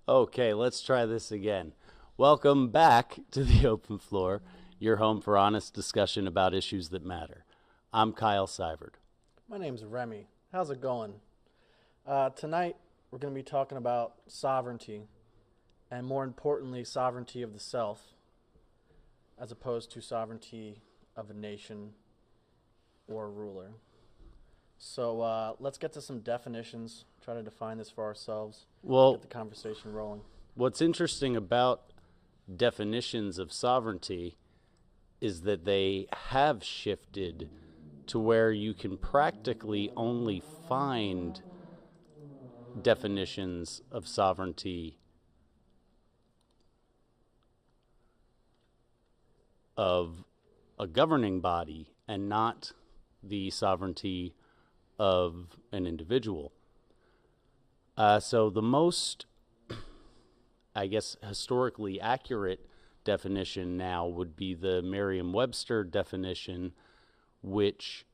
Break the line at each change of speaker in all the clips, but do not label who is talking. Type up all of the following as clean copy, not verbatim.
Okay, let's try this again. Welcome back to the Open Floor, your home for honest discussion about issues that matter. I'm Kyle Seivert.
My name's Remy. How's it going? Tonight, we're going to be talking about sovereignty, and more importantly, sovereignty of the self, as opposed to sovereignty of a nation or a ruler. So let's get to some definitions, try to define this for ourselves, get
Well,
the conversation rolling.
what's interesting about definitions of sovereignty is that they have shifted to where you can practically only find definitions of sovereignty of a governing body and not the sovereignty of an individual. So the most, I guess, historically accurate definition now would be the Merriam-Webster definition, which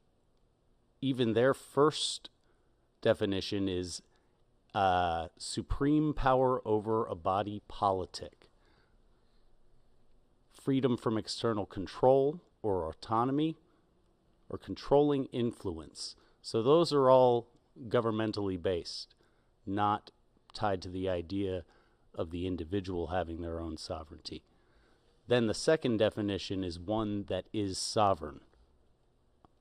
even their first definition is supreme power over a body politic, freedom from external control or autonomy, or controlling influence. So those are all governmentally based, not tied to the idea of the individual having their own sovereignty. Then the second definition is one that is sovereign.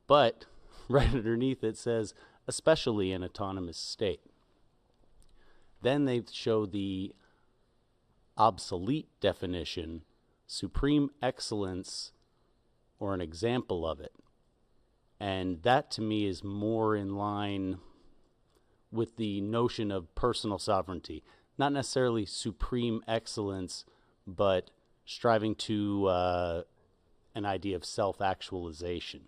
But right underneath it says, especially an autonomous state. Then they show the obsolete definition, supreme excellence, or an example of it. And that to me is more in line with the notion of personal sovereignty. Not necessarily supreme excellence, but striving to an idea of self-actualization.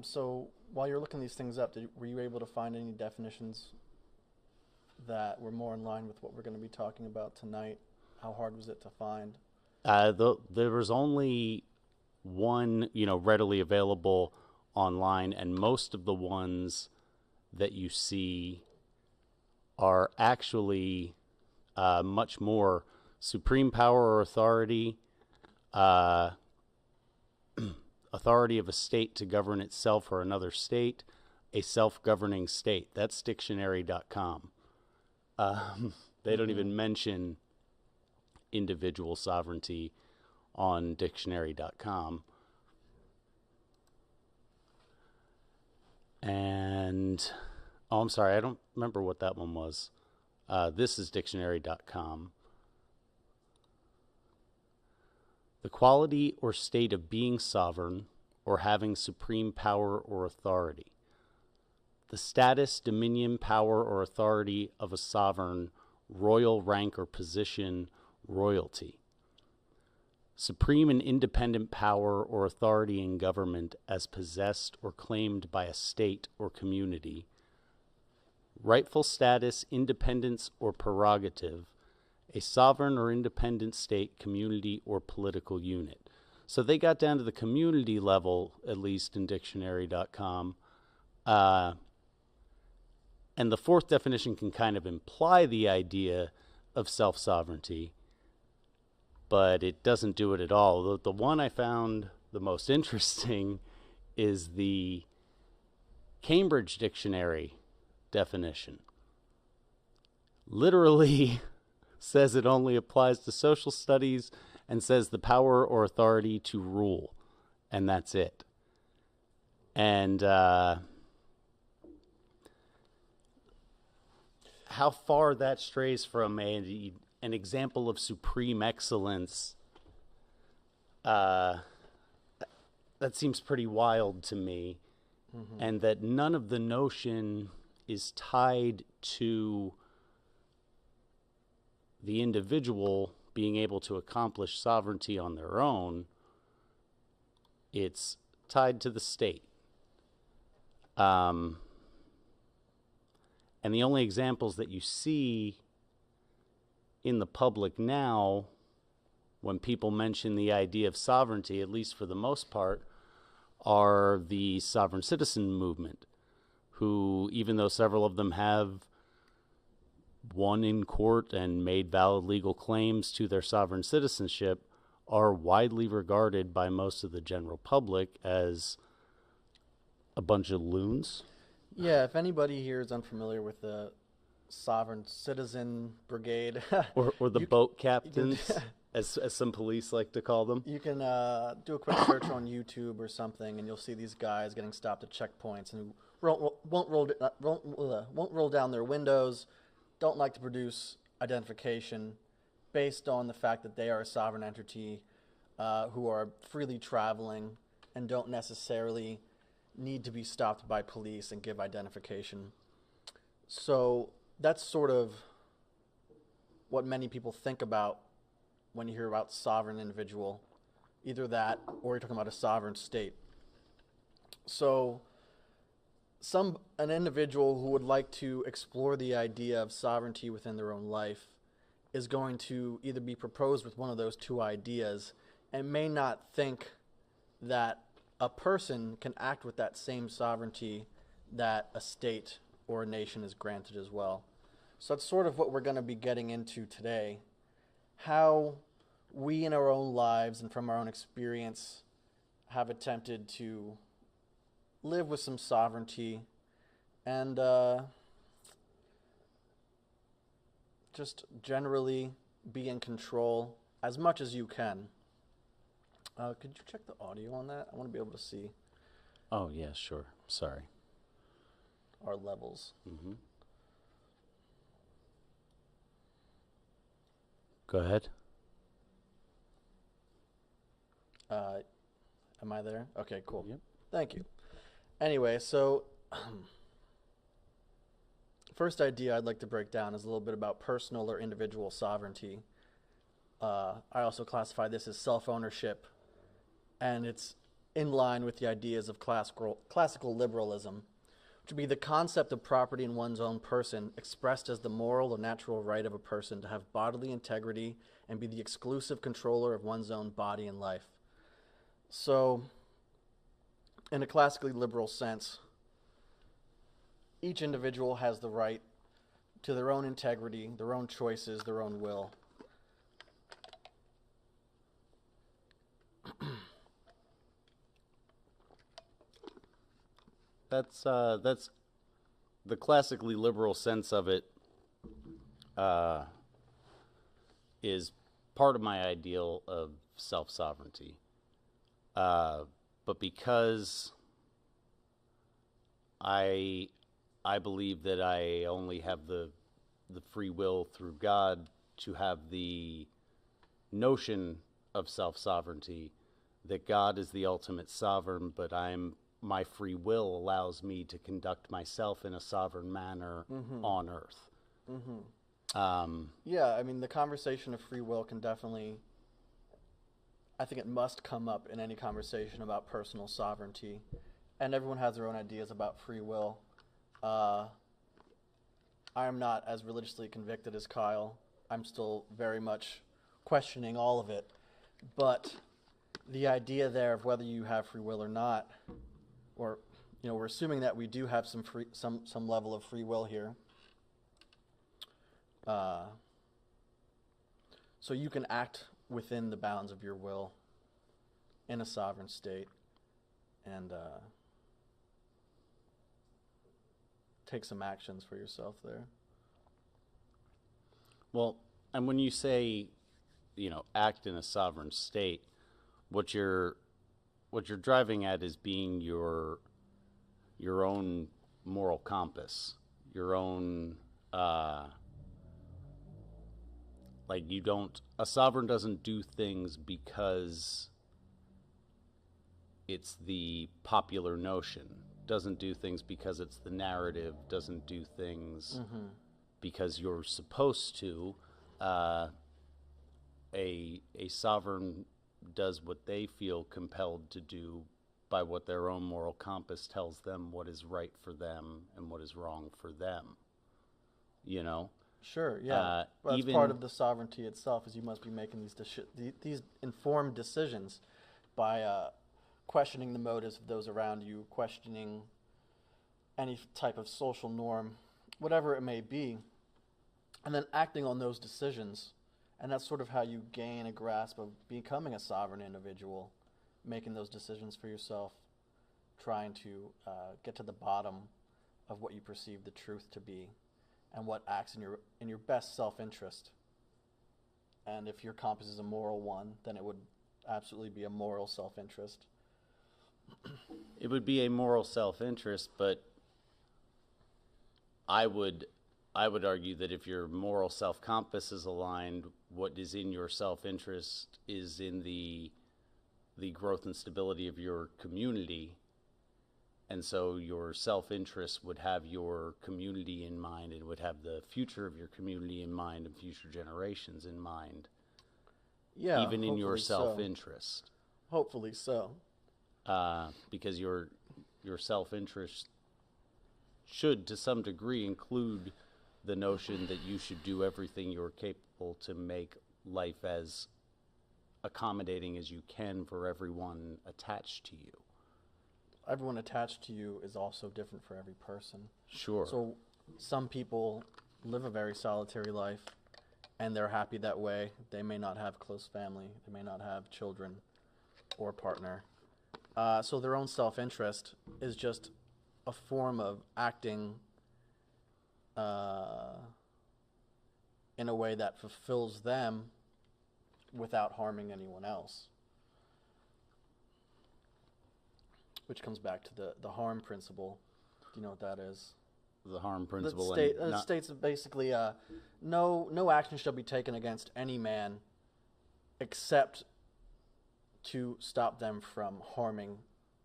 So while you're looking these things up, were you able to find any definitions that were more in line with what we're going to be talking about tonight? How hard was it to find?
There was only one, readily available online, and most of the ones that you see are actually much more supreme power or authority, uh, authority of a state to govern itself or another state, a self-governing state. That's dictionary.com. They don't even mention individual sovereignty on dictionary.com. And, oh, I'm sorry, I don't remember what that one was. This is dictionary.com. The quality or state of being sovereign or having supreme power or authority. The status, dominion, power, or authority of a sovereign, royal rank or position, royalty. Supreme and independent power or authority in government as possessed or claimed by a state or community. Rightful status, independence, or prerogative, a sovereign or independent state, community, or political unit. So they got down to the community level, at least in dictionary.com. And the fourth definition can kind of imply the idea of self-sovereignty, but it doesn't do it at all. The one I found the most interesting is the Cambridge Dictionary definition. Literally says it only applies to social studies and says the power or authority to rule, and that's it. And how far that strays from an example of supreme excellence, that seems pretty wild to me. And that none of the notion is tied to the individual being able to accomplish sovereignty on their own. It's tied to the state. And the only examples that you see in the public now, when people mention the idea of sovereignty, at least for the most part, are the sovereign citizen movement, who, even though several of them have won in court and made valid legal claims to their sovereign citizenship, are widely regarded by most of the general public as a bunch of loons.
Yeah, if anybody here is unfamiliar with the Sovereign Citizen Brigade,
Or the
you
boat
can,
captains, as some police like to call them.
you can do a quick search on YouTube or something, and you'll see these guys getting stopped at checkpoints and who won't roll down their windows, don't like to produce identification based on the fact that they are a sovereign entity who are freely traveling and don't necessarily need to be stopped by police and give identification. So that's sort of what many people think about when you hear about sovereign individual. Either that or you're talking about a sovereign state. So an individual who would like to explore the idea of sovereignty within their own life is going to either be proposed with one of those two ideas and may not think that a person can act with that same sovereignty that a state or a nation is granted as well. So that's sort of what we're going to be getting into today. How we in our own lives and from our own experience have attempted to live with some sovereignty and just generally be in control as much as you can. Could you check the audio on that? I want to be able to see
Oh, yeah, sure. Sorry.
our levels.
Mm-hmm. Go ahead.
Am I there? Okay, cool.
Yep.
Thank you. Anyway, so first idea I'd like to break down is a little bit about personal or individual sovereignty. I also classify this as self-ownership, and it's in line with the ideas of classical liberalism, which would be the concept of property in one's own person expressed as the moral or natural right of a person to have bodily integrity and be the exclusive controller of one's own body and life. So, in a classically liberal sense, each individual has the right to their own integrity, their own choices, their own will.
That's the classically liberal sense of it is part of my ideal of self-sovereignty. But because I believe that I only have the free will through God to have the notion of self-sovereignty, that God is the ultimate sovereign, but my free will allows me to conduct myself in a sovereign manner on earth.
Yeah, I mean, the conversation of free will can definitely, I think it must come up in any conversation about personal sovereignty. And everyone has their own ideas about free will. I'm not as religiously convicted as Kyle. I'm still very much questioning all of it. But the idea there of whether you have free will or not, or we're assuming that we do have some level of free will here. So you can act within the bounds of your will in a sovereign state and take some actions for yourself there.
Well, and when you say, act in a sovereign state, what you're driving at is being your own moral compass, your own a sovereign doesn't do things because it's the popular notion, doesn't do things because it's the narrative, doesn't do things because you're supposed to. A sovereign does what they feel compelled to do by what their own moral compass tells them what is right for them and what is wrong for them.
Sure, yeah. Well, that's part of the sovereignty itself, is you must be making these informed decisions by questioning the motives of those around you, questioning any type of social norm, whatever it may be, and then acting on those decisions. And that's sort of how you gain a grasp of becoming a sovereign individual, making those decisions for yourself, trying to get to the bottom of what you perceive the truth to be, and what acts in your best self-interest. And if your compass is a moral one, then it would absolutely be a moral self-interest.
It would be a moral self-interest, but I would argue that if your moral self-compass is aligned, what is in your self-interest is in the growth and stability of your community. And so your self-interest would have your community in mind, and would have the future of your community in mind and future generations in mind.
Yeah,
even in your
hopefully so.
self-interest.
Hopefully so.
Because your self-interest should, to some degree, include the notion that you should do everything you're capable to make life as accommodating as you can for everyone attached to you.
Everyone attached to you is also different for every person.
Sure.
So some people live a very solitary life, and they're happy that way. They may not have close family. They may not have children or partner. So their own self-interest is just a form of acting in a way that fulfills them without harming anyone else. Which comes back to the harm principle. Do you know what that is?
The harm principle.
The states basically no action shall be taken against any man except to stop them from harming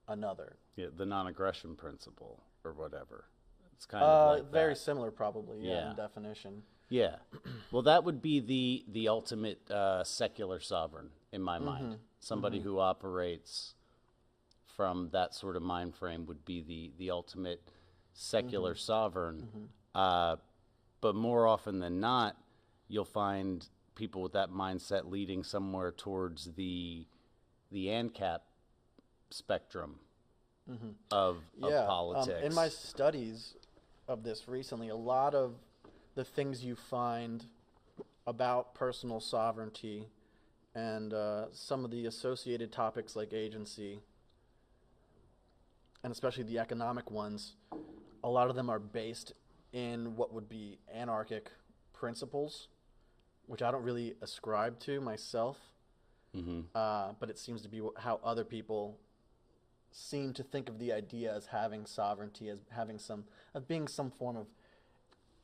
another.
Yeah, the non-aggression principle or whatever. It's kind of like
very
that.
similar, probably. Yeah, in definition.
Yeah. Well, that would be the ultimate secular sovereign in my mind. Somebody who operates from that sort of mind frame would be the ultimate secular sovereign. But more often than not, you'll find people with that mindset leading somewhere towards the ANCAP spectrum of politics.
In my studies of this recently, a lot of the things you find about personal sovereignty and some of the associated topics like agency, and especially the economic ones, a lot of them are based in what would be anarchic principles, which I don't really ascribe to myself. But it seems to be how other people seem to think of the idea as having sovereignty, as being some form of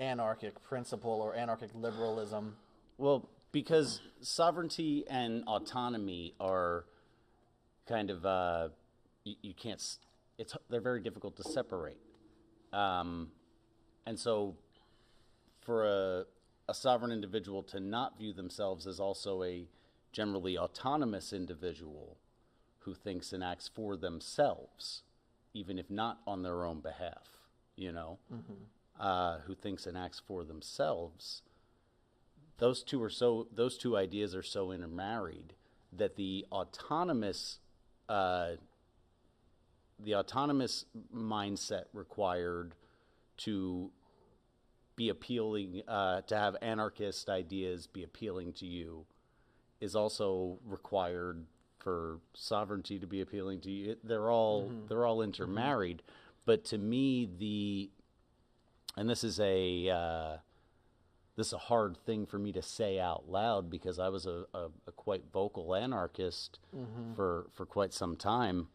anarchic principle or anarchic liberalism.
Well, because sovereignty and autonomy are kind of you can't. They're very difficult to separate, and so for a sovereign individual to not view themselves as also a generally autonomous individual who thinks and acts for themselves, even if not on their own behalf, who thinks and acts for themselves. Those two ideas are so intermarried that the autonomous mindset required to be appealing, to have anarchist ideas be appealing to you, is also required for sovereignty to be appealing to you. They're all intermarried. But to me, and this is a hard thing for me to say out loud, because I was a quite vocal anarchist for quite some time.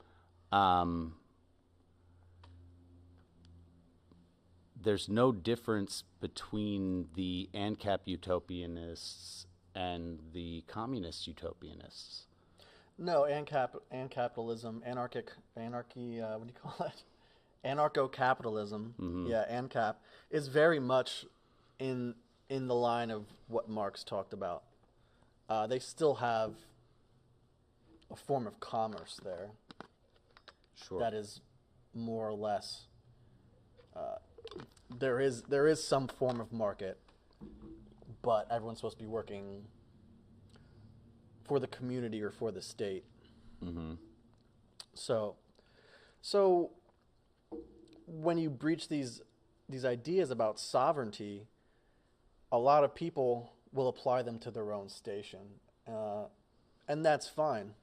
There's no difference between the ANCAP utopianists and the communist utopianists.
No, ANCAPitalism, anarchy, what do you call it? Anarcho-capitalism, ANCAP, is very much in the line of what Marx talked about. They still have a form of commerce there.
Sure.
That is more or less, there is some form of market, but everyone's supposed to be working for the community or for the state. So when you breach these ideas about sovereignty, a lot of people will apply them to their own station, and that's fine.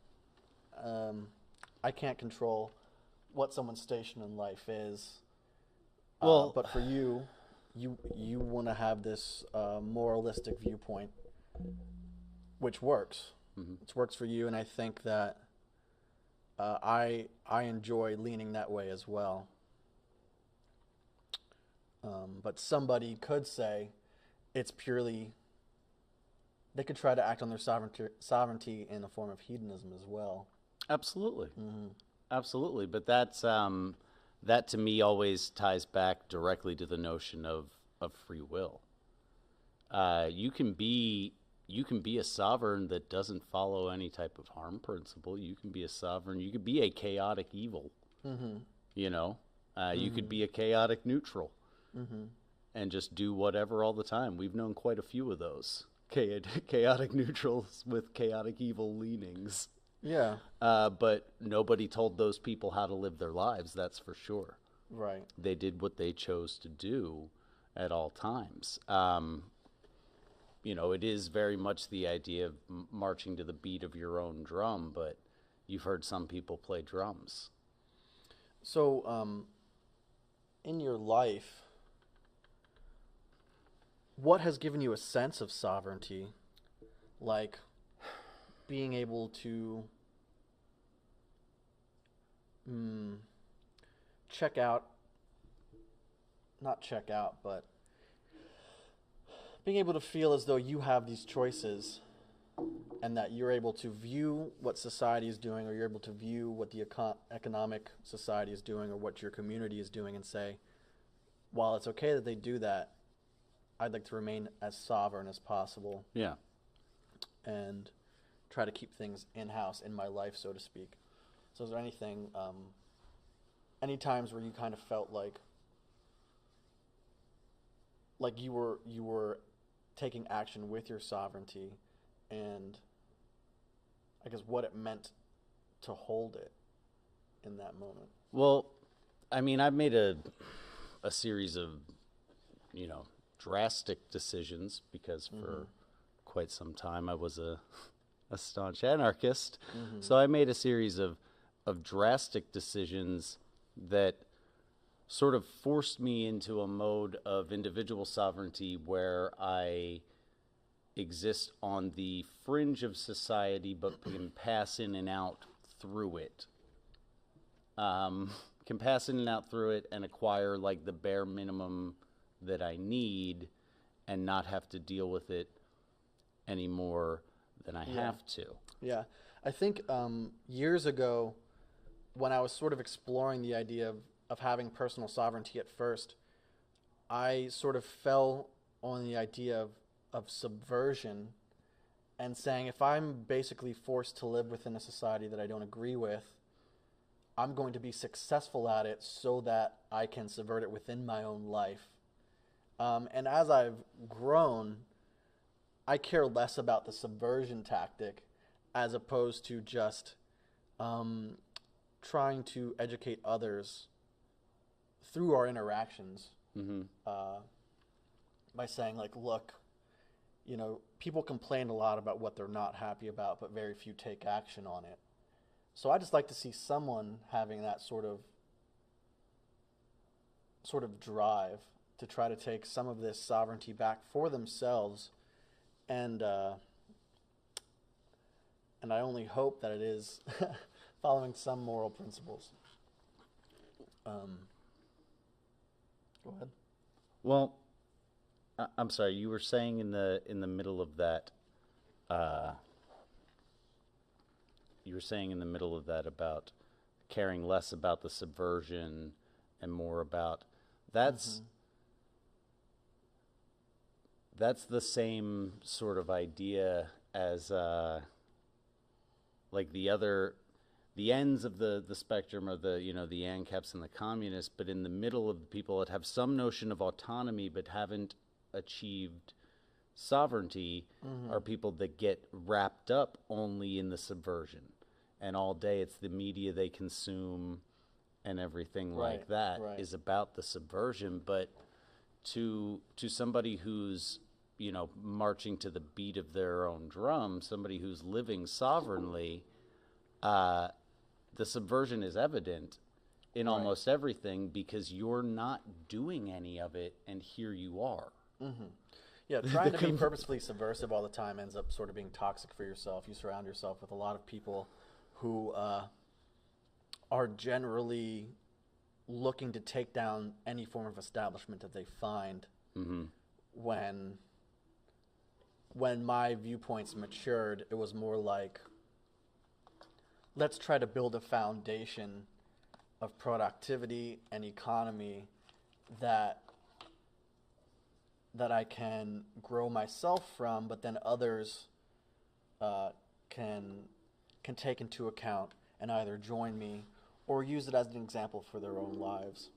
I can't control what someone's station in life is.
Well,
But for you want to have this moralistic viewpoint, which works. It works for you, and I think that I enjoy leaning that way as well. But somebody could say it's purely. They could try to act on their sovereignty in a form of hedonism as well.
absolutely. Absolutely, but that to me always ties back directly to the notion of free will. You can be a sovereign that doesn't follow any type of harm principle. You can be a sovereign. You could be a chaotic evil. You know, you could be a chaotic neutral, and just do whatever all the time. We've known quite a few of those chaotic neutrals with chaotic evil leanings.
Yeah.
But nobody told those people how to live their lives, that's for sure.
Right.
They did what they chose to do at all times. You know, it is very much the idea of marching to the beat of your own drum, but you've heard some people play drums.
So, in your life, what has given you a sense of sovereignty? Like being able to check out, not check out, but being able to feel as though you have these choices and that you're able to view what society is doing, or you're able to view what the economic society is doing, or what your community is doing, and say, while it's okay that they do that, I'd like to remain as sovereign as possible
Yeah.
and try to keep things in-house in my life, so to speak. So is there anything, any times where you kind of felt like you were taking action with your sovereignty, and I guess what it meant to hold it in that moment?
Well, I mean, I've made a series of, you know, drastic decisions because for quite some time I was a staunch anarchist. So I made a series of drastic decisions that sort of forced me into a mode of individual sovereignty where I exist on the fringe of society but can pass in and out through it. Can pass in and out through it and acquire like the bare minimum that I need and not have to deal with it any more than I have to.
Yeah. I think years ago, when I was sort of exploring the idea of having personal sovereignty at first, I sort of fell on the idea of subversion and saying, if I'm basically forced to live within a society that I don't agree with, I'm going to be successful at it so that I can subvert it within my own life. And as I've grown, I care less about the subversion tactic as opposed to just trying to educate others through our interactions by saying, like, look, you know, people complain a lot about what they're not happy about, but very few take action on it. So I just like to see someone having that sort of drive to try to take some of this sovereignty back for themselves, and I only hope that it is following some moral principles. Go ahead.
Well, I'm sorry. You were saying in the middle of that. You were saying in the middle of that about caring less about the subversion and more about that's the same sort of idea as like the ends of the spectrum are the, you know, the ANCAPs and the communists, but in the middle of the people that have some notion of autonomy but haven't achieved sovereignty are people that get wrapped up only in the subversion, and all day it's the media they consume and everything
Right,
like that
right.
is about the subversion. But to somebody who's, marching to the beat of their own drum, somebody who's living sovereignly, the subversion is evident in
Right.
almost everything, because you're not doing any of it, and here you are.
Yeah, trying to be purposefully subversive all the time ends up sort of being toxic for yourself. You surround yourself with a lot of people who are generally looking to take down any form of establishment that they find. When my viewpoints matured, it was more like, let's try to build a foundation of productivity and economy that I can grow myself from, but then others can take into account and either join me or use it as an example for their own lives.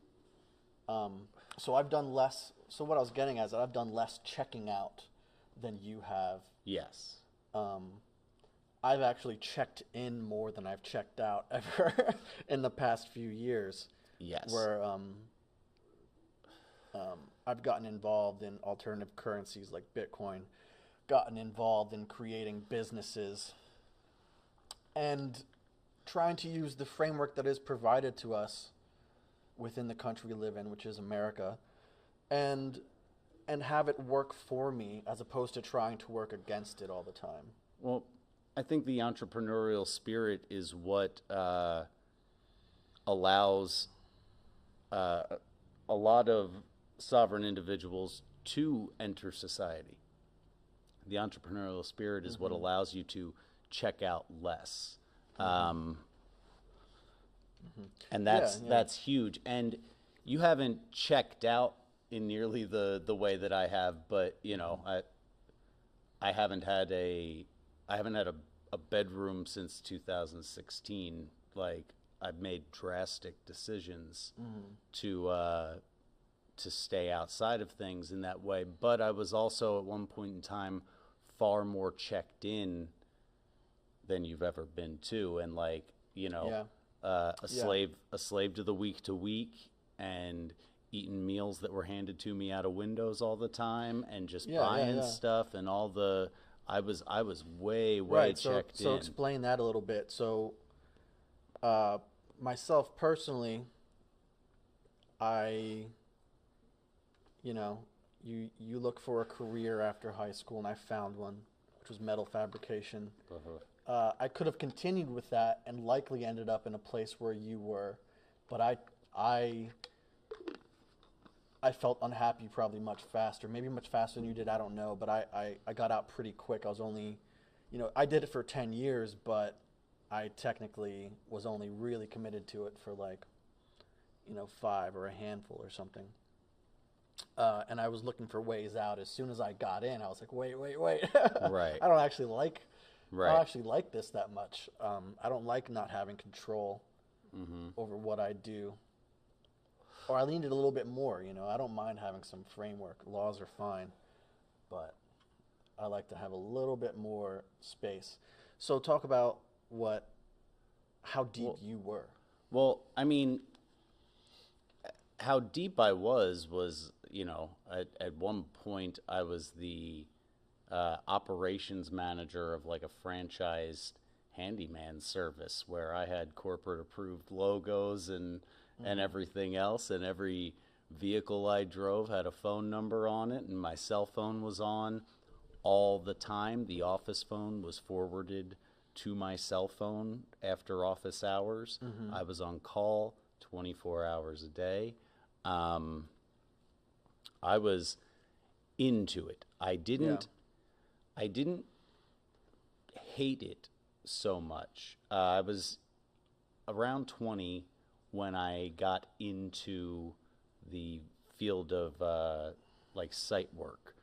So I've done less. So what I was getting at is that I've done less checking out than you have.
Yes.
I've actually checked in more than I've checked out ever in the past few years.
Yes.
Where I've gotten involved in alternative currencies like Bitcoin, gotten involved in creating businesses, and trying to use the framework that is provided to us within the country we live in, which is America, and have it work for me as opposed to trying to work against it all the time.
Well, I think the entrepreneurial spirit is what allows a lot of sovereign individuals to enter society. The entrepreneurial spirit is what allows you to check out less. And that's huge. And you haven't checked out in nearly the way that I have, but I haven't had a bedroom since 2016. Like, I've made drastic decisions to stay outside of things in that way. But I was also at one point in time far more checked in than you've ever been to, and a slave to the week to week, and eating meals that were handed to me out of windows all the time, and just buying stuff, and I was way checked in.
So explain that a little bit. So myself personally, you look for a career after high school, and I found one, which was metal fabrication. I could have continued with that and likely ended up in a place where you were, but I felt unhappy probably much faster, maybe much faster than you did, I don't know, but I got out pretty quick. I was only, I did it for 10 years, but I technically was only really committed to it for 5 or a handful or something. And I was looking for ways out. As soon as I got in, I was like, wait.
Right.
I don't actually like this that much. I don't like not having control over what I do. Or I leaned it a little bit more, I don't mind having some framework. Laws are fine, but I like to have a little bit more space. So talk about how deep you were.
Well, I mean, how deep I was, at one point I was the operations manager of like a franchised handyman service where I had corporate approved logos and everything else, and every vehicle I drove had a phone number on it, and my cell phone was on all the time. The office phone was forwarded to my cell phone after office hours. I was on call 24 hours a day. I was into it. I didn't hate it so much. I was around 20 when I got into the field of site work,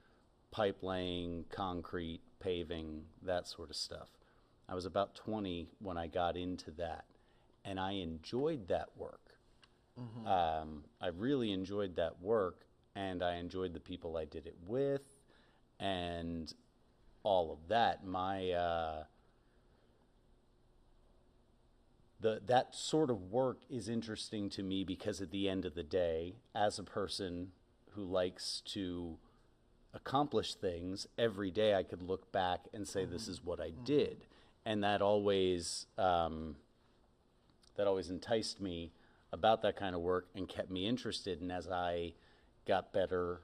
pipe laying, concrete, paving, that sort of stuff. I was about 20 when I got into that, and I enjoyed that work. I really enjoyed that work, and I enjoyed the people I did it with, and all of that. that sort of work is interesting to me because at the end of the day, as a person who likes to accomplish things, every day I could look back and say, this is what I did. And that always enticed me about that kind of work and kept me interested. And as I got better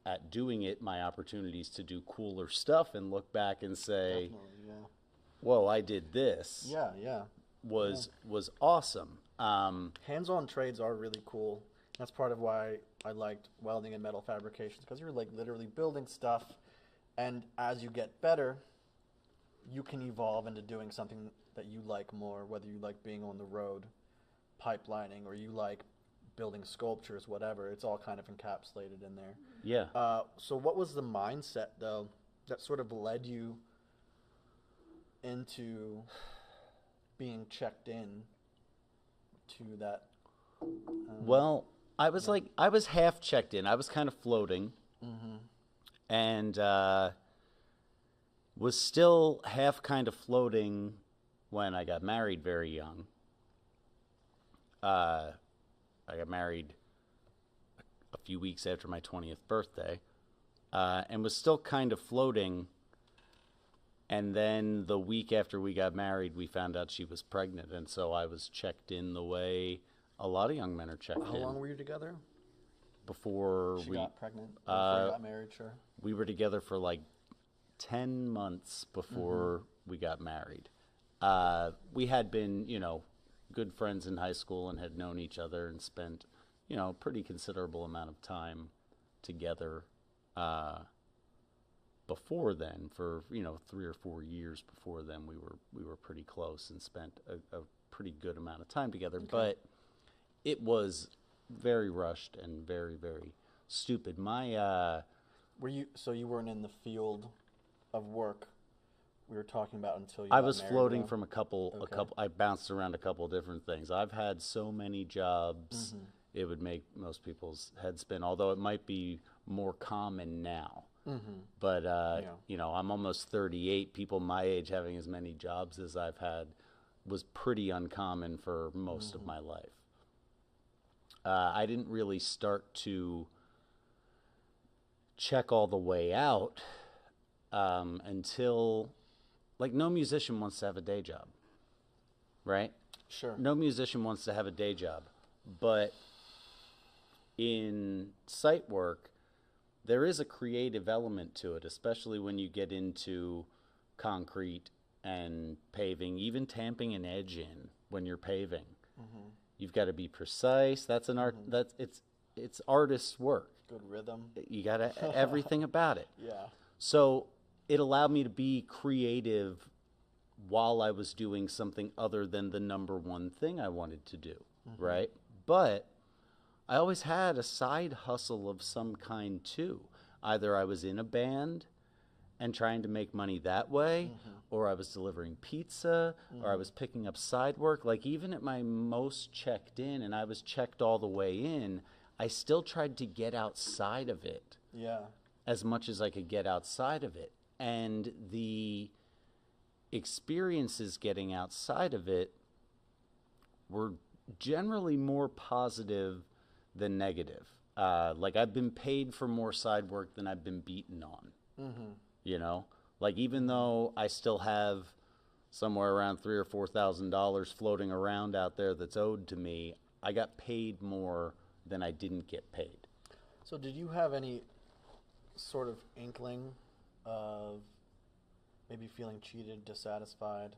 at doing it, my opportunities to do cooler stuff and look back and say,
Definitely, yeah.
whoa, I did this,
Yeah.
was awesome.
Hands-on trades are really cool. That's part of why I liked welding and metal fabrications, because you're like literally building stuff, and as you get better, you can evolve into doing something that you like more, whether you like being on the road, pipelining, or you like building sculptures, whatever. It's all kind of encapsulated in there.
Yeah.
So what was the mindset, though, that sort of led you into being checked in to that?
Well, I was half checked in. I was kind of floating, and was still half kind of floating when I got married very young. I got married a few weeks after my 20th birthday, and was still kind of floating. And then the week after we got married, we found out she was pregnant, and so I was checked in the way a lot of young men are checked
How
in.
long were you together?
Before
She
we
got pregnant? Before you got married, sure.
we were together for like 10 months before we got married. We had been, good friends in high school and had known each other and spent, a pretty considerable amount of time together before then. For 3 or 4 years before then, we were pretty close and spent a pretty good amount of time together. But it was very rushed and very, very stupid.
So you weren't in the field of work we were talking about until you
I
got
was
married,
floating
though?
from a couple. I bounced around a couple of different things. I've had so many jobs, it would make most people's heads spin. Although it might be more common now. But I'm almost 38. People my age having as many jobs as I've had was pretty uncommon for most of my life. I didn't really start to check all the way out until, no musician wants to have a day job, right?
Sure.
No musician wants to have a day job. But in site work, there is a creative element to it, especially when you get into concrete and paving, even tamping an edge in when you're paving. You've got to be precise. That's an art. It's artist's work.
Good rhythm.
You got to everything about it.
Yeah.
So it allowed me to be creative while I was doing something other than the number one thing I wanted to do, right? But I always had a side hustle of some kind too. Either I was in a band and trying to make money that way, or I was delivering pizza, or I was picking up side work. Like even at my most checked in, and I was checked all the way in, I still tried to get outside of it
Yeah.
as much as I could get outside of it. And the experiences getting outside of it were generally more positive than negative. I've been paid for more side work than I've been beaten on. Even though I still have somewhere around $3,000 or $4,000 floating around out there that's owed to me, I got paid more than I didn't get paid.
So did you have any sort of inkling of maybe feeling cheated, dissatisfied,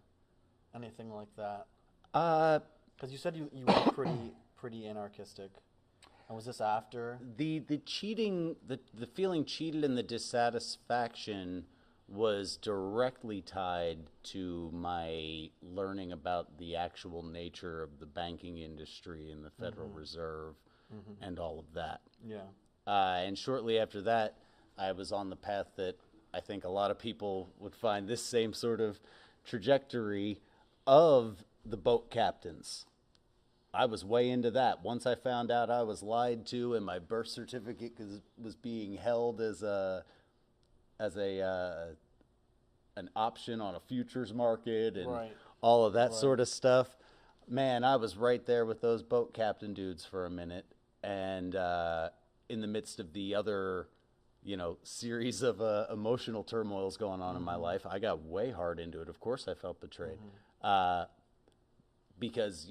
anything like that? Because you said you were pretty anarchistic. And was this after?
The cheating, the feeling cheated and the dissatisfaction was directly tied to my learning about the actual nature of the banking industry and the Federal Reserve and all of that.
Yeah.
And shortly after that, I was on the path that I think a lot of people would find this same sort of trajectory of the boat captains. I was way into that. Once I found out I was lied to and my birth certificate was being held as an option on a futures market and all of that sort of stuff, Man, I was right there with those boat captain dudes for a minute, and in the midst of the other, series of emotional turmoils going on in my life, I got way hard into it. Of course, I felt betrayed, because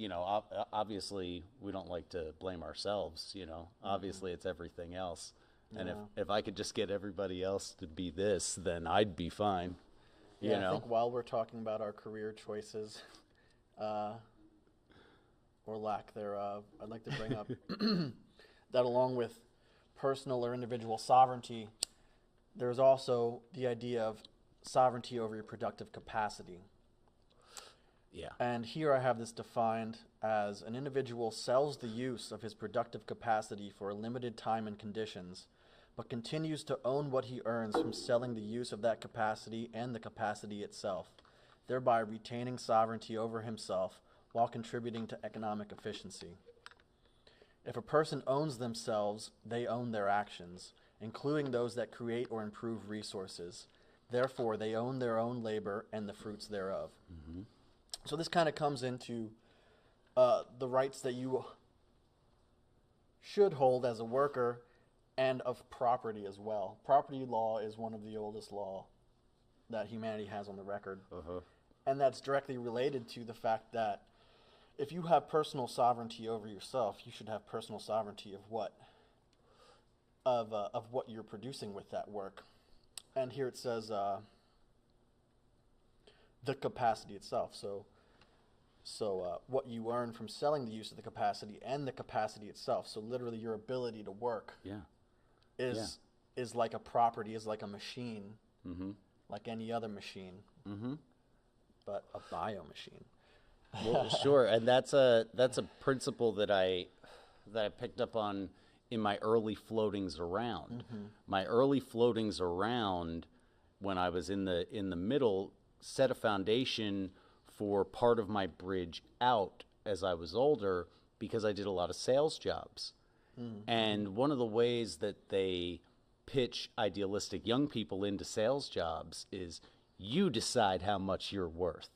obviously we don't like to blame ourselves. Obviously it's everything else, and if I could just get everybody else to be this, then I'd be fine.
Yeah, I think while we're talking about our career choices, or lack thereof, I'd like to bring up that along with personal or individual sovereignty, there's also the idea of sovereignty over your productive capacity.
Yeah.
And here I have this defined as an individual sells the use of his productive capacity for a limited time and conditions, but continues to own what he earns from selling the use of that capacity and the capacity itself, thereby retaining sovereignty over himself while contributing to economic efficiency. If a person owns themselves, they own their actions, including those that create or improve resources. Therefore, they own their own labor and the fruits thereof.
Mm-hmm.
So this kind of comes into the rights that you should hold as a worker and of property as well. Property law is one of the oldest law that humanity has on the record. And that's directly related to the fact that if you have personal sovereignty over yourself, you should have personal sovereignty of what you're producing with that work. And here it says the capacity itself. So what you earn from selling the use of the capacity and the capacity itself. So literally your ability to work is like a property, is like a machine, like any other machine, but a bio machine.
Well, sure, and that's a principle that I picked up on in my early floatings around. My early floatings around, when I was in the middle, set a foundation for part of my bridge out as I was older, because I did a lot of sales jobs. And one of the ways that they pitch idealistic young people into sales jobs is you decide how much you're worth.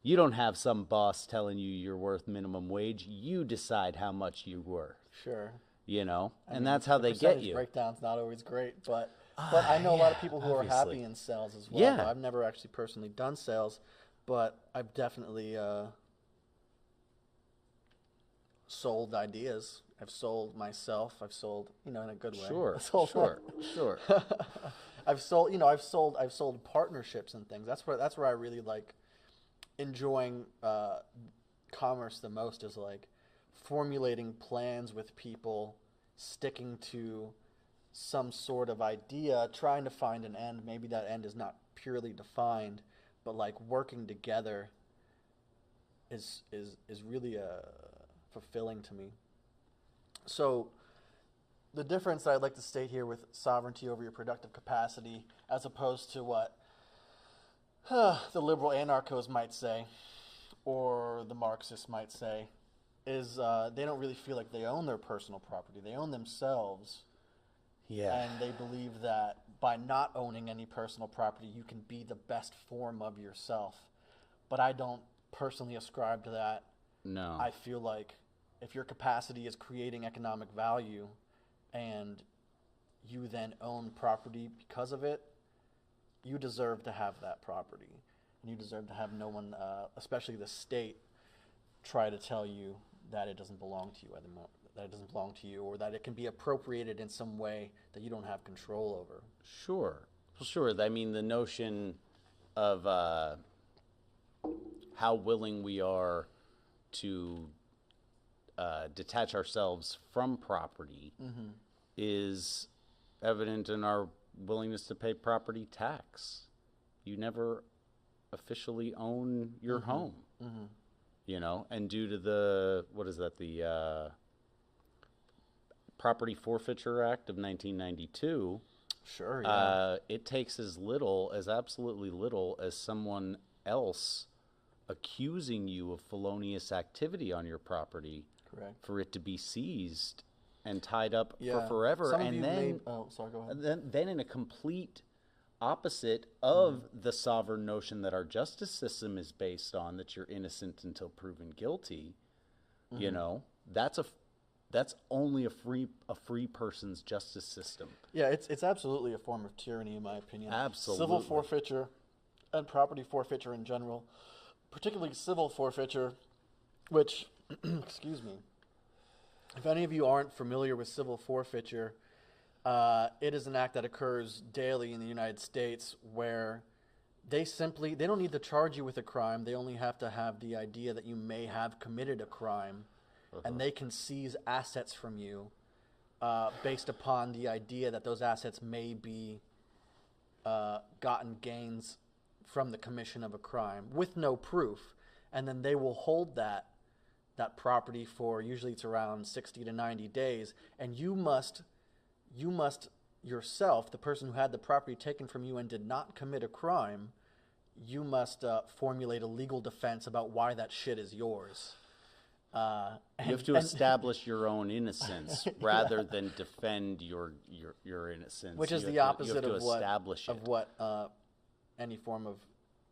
You don't have some boss telling you you're worth minimum wage. You decide how much you're worth.
Sure.
And that's how they get you.
Breakdown's not always great, but I know a lot of people who are happy in sales as well.
Yeah.
I've never actually personally done sales, but I've definitely sold ideas. I've sold myself. I've sold, in a good way.
Sure.
I've sold partnerships and things. That's where I really like enjoying commerce the most, is like formulating plans with people, sticking to some sort of idea, trying to find an end. Maybe that end is not purely defined, but like working together is really fulfilling to me. So the difference I'd like to state here with sovereignty over your productive capacity, as opposed to what the liberal anarchos might say, or the Marxists might say, is they don't really feel like they own their personal property. They own themselves.
Yeah.
And they believe that by not owning any personal property, you can be the best form of yourself. But I don't personally ascribe to that.
No.
I feel like if your capacity is creating economic value and you then own property because of it, you deserve to have that property. And you deserve to have no one, especially the state, try to tell you that it doesn't belong to you or that it can be appropriated in some way that you don't have control over.
Sure. I mean, the notion of how willing we are to detach ourselves from property is evident in our willingness to pay property tax. You never officially own your home, and due to the Property Forfeiture Act of 1992,
Sure, yeah.
It takes absolutely little as someone else accusing you of felonious activity on your property,
Correct.
for it to be seized and tied up
Yeah.
for forever.
Some of
And
you
then,
sorry, go ahead.
then in a complete opposite of the sovereign notion that our justice system is based on, that you're innocent until proven guilty. You know, that's only a free person's justice system.
Yeah, it's absolutely a form of tyranny, in my opinion.
Absolutely.
Civil forfeiture and property forfeiture in general, particularly civil forfeiture, which, excuse me, if any of you aren't familiar with civil forfeiture, it is an act that occurs daily in the United States where they don't need to charge you with a crime. They only have to have the idea that you may have committed a crime, and they can seize assets from you based upon the idea that those assets may be gotten gains from the commission of a crime with no proof. And then they will hold that property for, usually it's around 60 to 90 days, and you must yourself, the person who had the property taken from you and did not commit a crime, you must formulate a legal defense about why that shit is yours.
You have to establish your own innocence rather than defend your innocence.
Which is the opposite of what any form of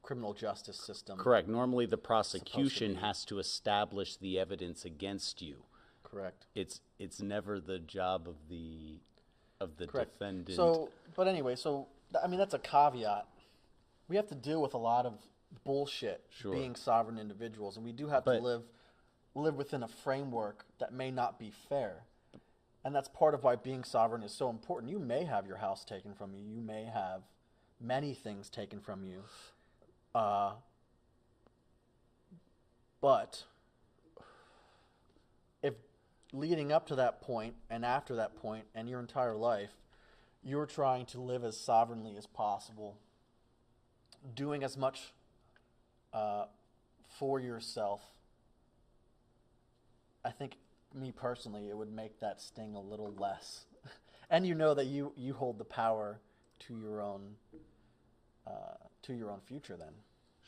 criminal justice system.
Correct. Normally the prosecution has to establish the evidence against you.
Correct.
It's never the job of the defendant.
So, but anyway, I mean, that's a caveat. We have to deal with a lot of bullshit being sovereign individuals, and we do have to live within a framework that may not be fair. And that's part of why being sovereign is so important. You may have your house taken from you. You may have many things taken from you. But if leading up to that point and after that point and your entire life, you're trying to live as sovereignly as possible, doing as much for yourself, I think, me personally, it would make that sting a little less. And you know that you hold the power to your own future then.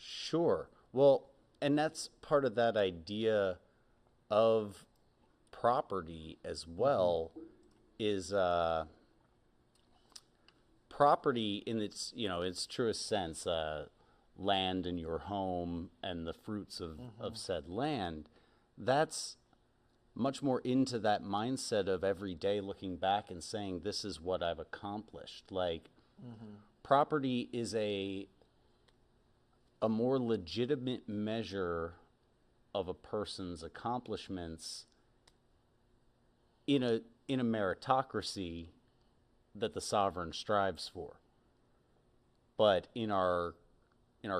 Sure. Well, and that's part of that idea of property as well, is property in its truest sense, land in your home and the fruits of said land. That's much more into that mindset of every day looking back and saying, this is what I've accomplished. Like, property is a more legitimate measure of a person's accomplishments in a meritocracy that the sovereign strives for. But in our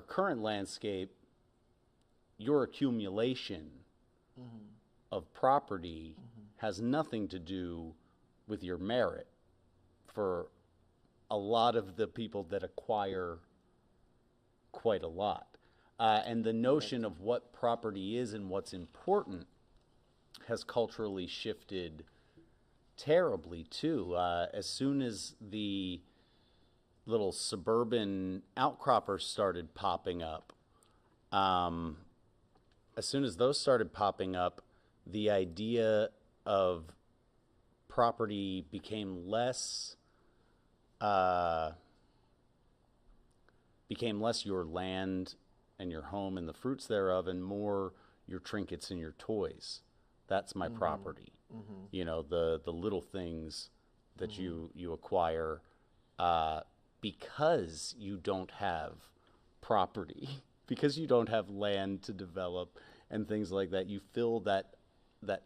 current landscape, your accumulation of property has nothing to do with your merit for a lot of the people that acquire quite a lot. And the notion of what property is and what's important has culturally shifted terribly too. As soon as the little suburban outcroppers started popping up, the idea of property became less your land and your home and the fruits thereof, and more your trinkets and your toys. That's my property. You know, the little things that you acquire because you don't have property, because you don't have land to develop and things like that. You fill that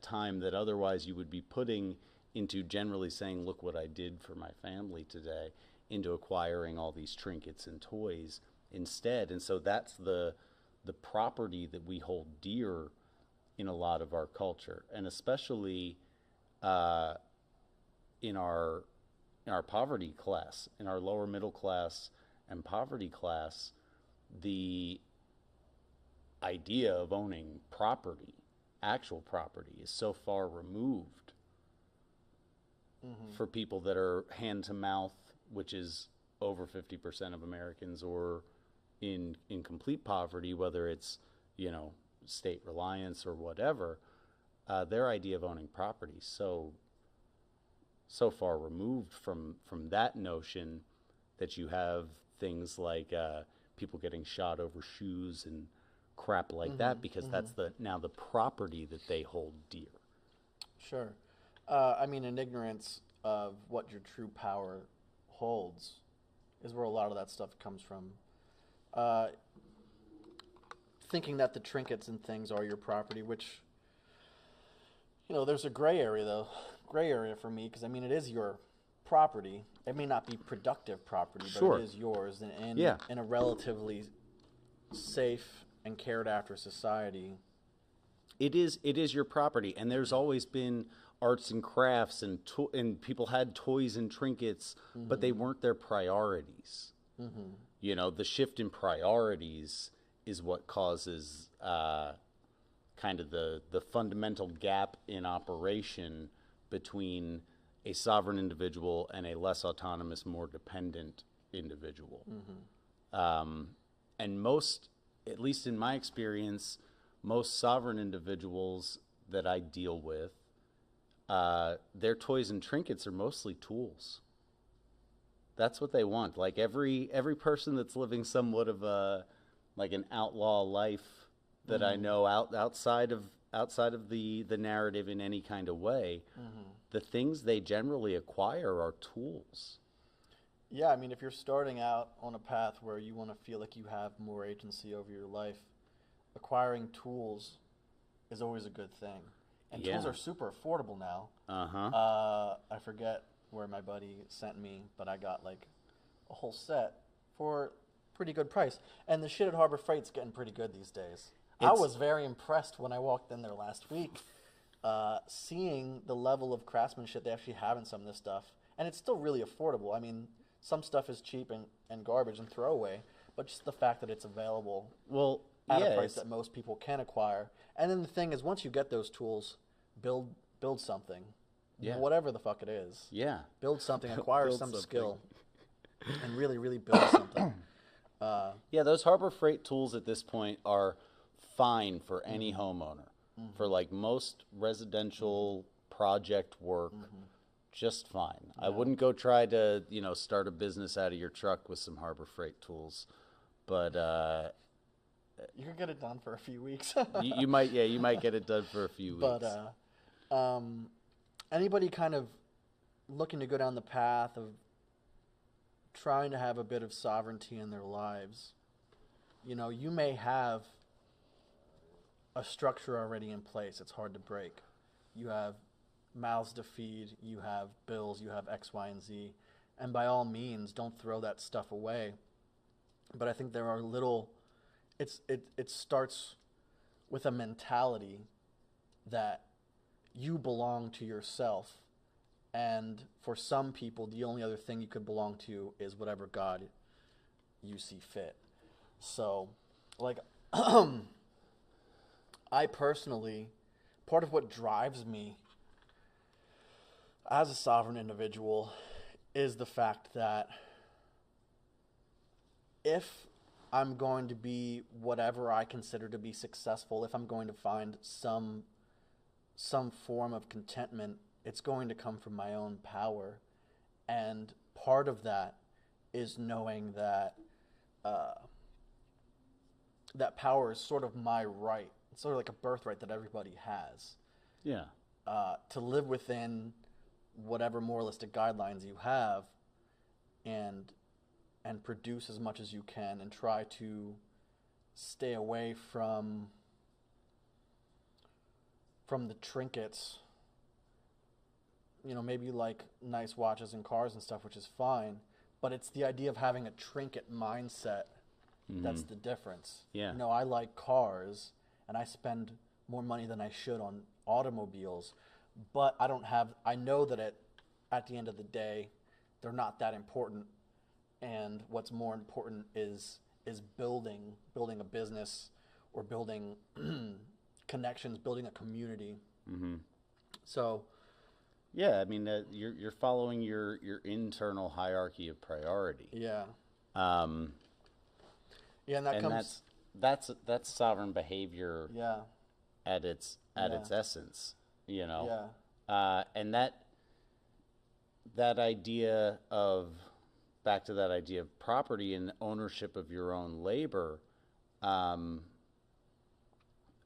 time that otherwise you would be putting into generally saying, look what I did for my family today, into acquiring all these trinkets and toys instead. And so that's the property that we hold dear in a lot of our culture, and especially in our poverty class, in our lower middle class and poverty class. The idea of owning property, actual property, is so far removed for people that are hand to mouth, which is over 50% of Americans, or in complete poverty, whether it's, state reliance or whatever. Their idea of owning property so far removed from that notion that you have things like people getting shot over shoes and crap like that, because that's now the property that they hold dear.
Sure. I mean, in ignorance of what your true power holds is where a lot of that stuff comes from. Thinking that the trinkets and things are your property, which, there's a gray area, though. Gray area for me, because, I mean, it is your property. It may not be productive property, but
Sure.
it is yours. And
Yeah.
in a relatively safe and cared after society.
It is your property, and there's always been arts and crafts, and people had toys and trinkets, but they weren't their priorities. The shift in priorities is what causes kind of the fundamental gap in operation between a sovereign individual and a less autonomous, more dependent individual. And most, at least in my experience, most sovereign individuals that I deal with, their toys and trinkets are mostly tools. That's what they want. Like every person that's living somewhat of an outlaw life that I know outside of the narrative in any kind of way, the things they generally acquire are tools.
Yeah, I mean, if you're starting out on a path where you want to feel like you have more agency over your life, acquiring tools is always a good thing. And tools
Yeah.
are super affordable now. I forget where my buddy sent me, but I got like a whole set for pretty good price. And the shit at Harbor Freight's getting pretty good these days. I was very impressed when I walked in there last week, seeing the level of craftsmanship they actually have in some of this stuff. And it's still really affordable. I mean, some stuff is cheap and garbage and throwaway, but just the fact that it's available
Well,
at
yeah,
a price that most people can acquire. And then the thing is, once you get those tools, build something,
Yeah.
whatever the fuck it is.
yeah.
Build something, acquire
Build
some
something.
skill, and really, really build something.
Yeah, those Harbor Freight tools at this point are fine for any homeowner. For like most residential project work, just fine. I wouldn't go try to, start a business out of your truck with some Harbor Freight tools, but
You can get it done for a few weeks.
you might get it done for a few weeks.
But anybody kind of looking to go down the path of trying to have a bit of sovereignty in their lives, you may have a structure already in place. It's hard to break. You have mouths to feed, you have bills, you have X, Y, and Z. And by all means, don't throw that stuff away. But I think there are it starts with a mentality that you belong to yourself. And for some people, the only other thing you could belong to is whatever God you see fit. So, like, I personally, part of what drives me as a sovereign individual is the fact that if I'm going to be whatever I consider to be successful, if I'm going to find some form of contentment, it's going to come from my own power. And part of that is knowing that that power is sort of my right. It's sort of like a birthright that everybody has.
Yeah.
To live within whatever moralistic guidelines you have and produce as much as you can and try to stay away from the trinkets. Maybe you like nice watches and cars and stuff, which is fine, but it's the idea of having a trinket mindset that's the difference.
Yeah.
I like cars and I spend more money than I should on automobiles, but I know that at the end of the day, they're not that important. And what's more important is building a business or building connections, building a community. So,
yeah, I mean, you're following your internal hierarchy of priority.
yeah.
Yeah,
And that
and
comes.
that's sovereign behavior
Yeah.
at its essence,
Yeah.
and that idea of back to that idea of property and ownership of your own labor, um,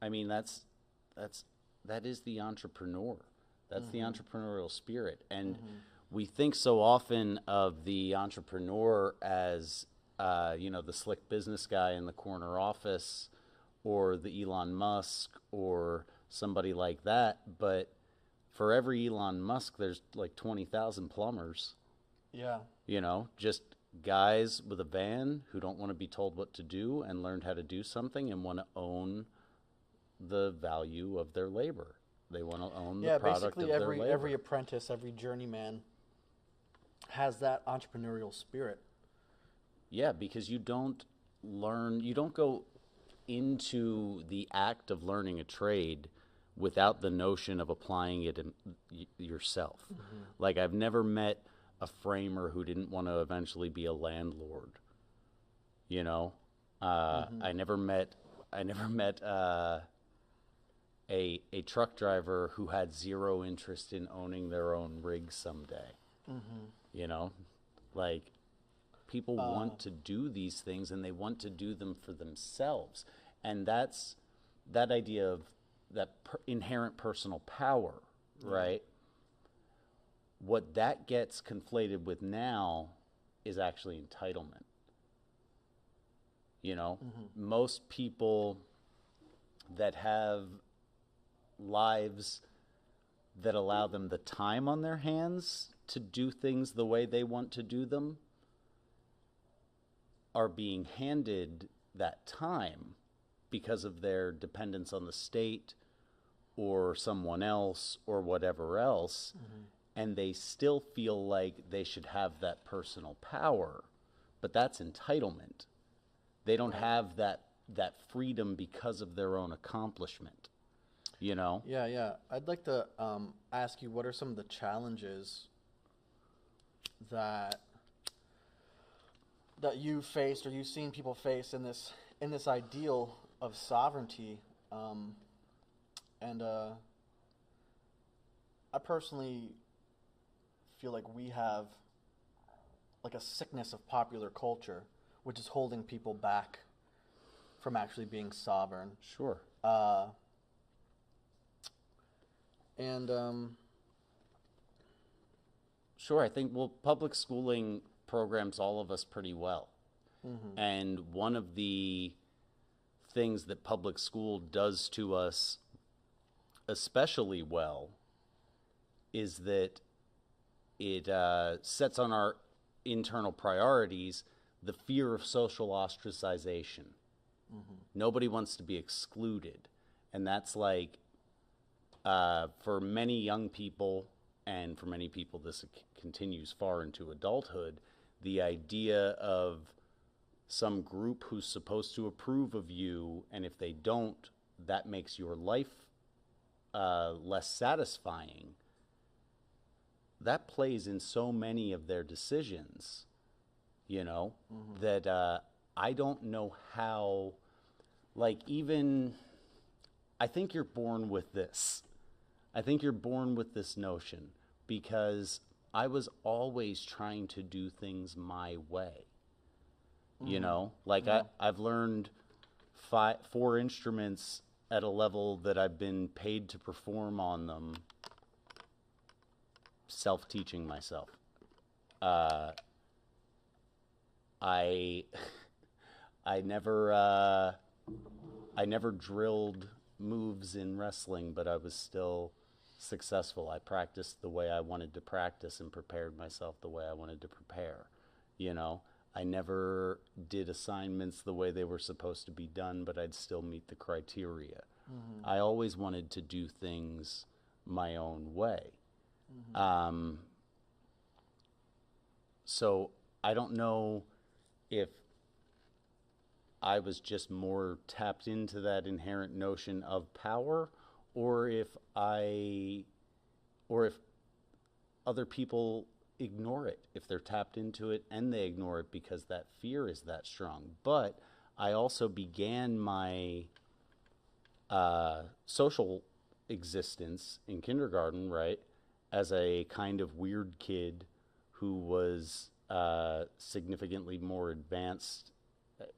I mean, that is the entrepreneur. That's the entrepreneurial spirit. And we think so often of the entrepreneur as, the slick business guy in the corner office or the Elon Musk or somebody like that. But for every Elon Musk, there's like 20,000 plumbers,
Yeah.
just guys with a van who don't want to be told what to do and learned how to do something and want to own the value of their labor. They want to own the product of
basically
their labor.
every apprentice, every journeyman has that entrepreneurial spirit.
Yeah, because you don't go into the act of learning a trade without the notion of applying it yourself. Like, I've never met a framer who didn't want to eventually be a landlord. I never met a truck driver who had zero interest in owning their own rig someday. Like, people want to do these things and they want to do them for themselves. And that's that idea of that inherent personal power, right? What that gets conflated with now is actually entitlement. Most people that have lives that allow them the time on their hands to do things the way they want to do them are being handed that time because of their dependence on the state or someone else or whatever else, and they still feel like they should have that personal power, but that's entitlement. They don't have that freedom because of their own accomplishment.
Yeah. I'd like to ask you, what are some of the challenges that you faced or you've seen people face in this ideal of sovereignty? I personally feel like we have like a sickness of popular culture, which is holding people back from actually being sovereign.
Sure. Sure, I think, public schooling programs all of us pretty well. And one of the things that public school does to us especially well is that it sets on our internal priorities the fear of social ostracization. Nobody wants to be excluded. And that's like, for many young people, and for many people this continues far into adulthood, the idea of some group who's supposed to approve of you, and if they don't, that makes your life less satisfying. That plays in so many of their decisions, that I don't know how, like, even, I think you're born with this. I think you're born with this notion because I was always trying to do things my way. I've learned 4 instruments at a level that I've been paid to perform on them, self-teaching myself. I never drilled moves in wrestling, but I was still successful. I practiced the way I wanted to practice and prepared myself the way I wanted to prepare. I never did assignments the way they were supposed to be done, but I'd still meet the criteria. I always wanted to do things my own way. So I don't know if I was just more tapped into that inherent notion of power, or if other people ignore it, if they're tapped into it and they ignore it because that fear is that strong. But I also began my social existence in kindergarten, right, as a kind of weird kid who was significantly more advanced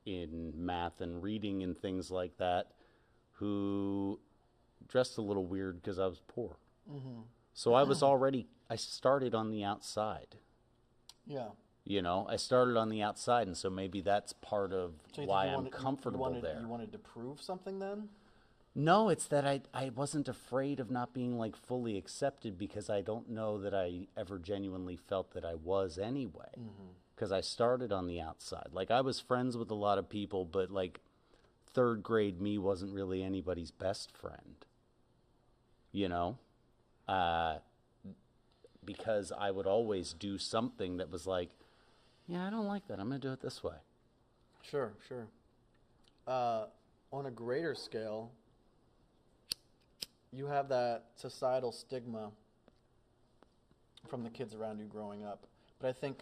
in math and reading and things like that, who dressed a little weird because I was poor. So I started on the outside.
Yeah.
You know, I started on the outside, and so maybe that's part of
So you think
why
you
I'm
wanted,
comfortable there.
You wanted to prove something then?
No, it's that I wasn't afraid of not being like fully accepted, because I don't know that I ever genuinely felt that I was anyway. Because I started on the outside. Like, I was friends with a lot of people, but like third grade me wasn't really anybody's best friend. You know? Because I would always do something that was like, yeah, I don't like that. I'm going to do it this way.
Sure, sure. On a greater scale, you have that societal stigma from the kids around you growing up. But I think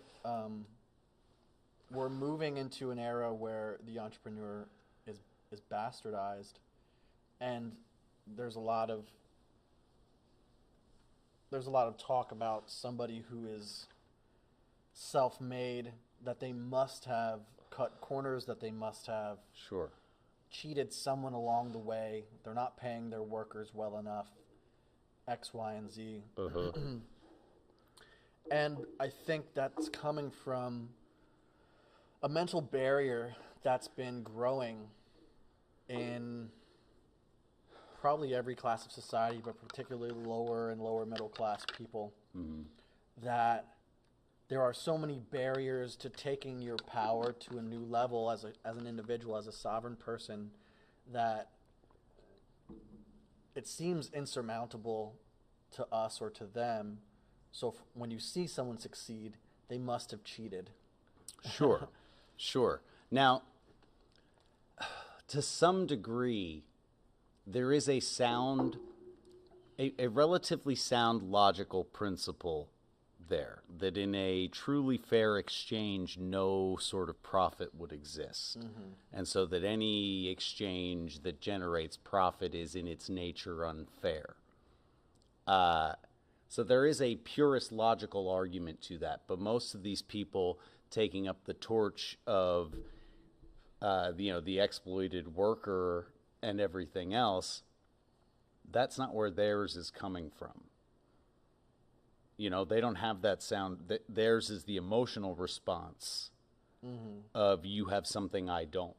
we're moving into an era where the entrepreneur is bastardized, and there's a lot of talk about somebody who is self-made, that they must have cut corners, that they must have
Sure.
cheated someone along the way. They're not paying their workers well enough. X, Y, and Z.
Uh-huh.
And I think that's coming from a mental barrier that's been growing in probably every class of society, but particularly lower and lower middle class people. That there are so many barriers to taking your power to a new level as an individual, as a sovereign person, that it seems insurmountable to us or to them. So when you see someone succeed, they must have cheated.
Sure. Sure. Now, to some degree, there is a relatively sound logical principle there, that in a truly fair exchange, no sort of profit would exist. And so that any exchange that generates profit is in its nature unfair. So there is a purist logical argument to that, but most of these people taking up the torch of the exploited worker and everything else, that's not where theirs is coming from. You know, they don't have that sound. Theirs is the emotional response of, you have something I don't.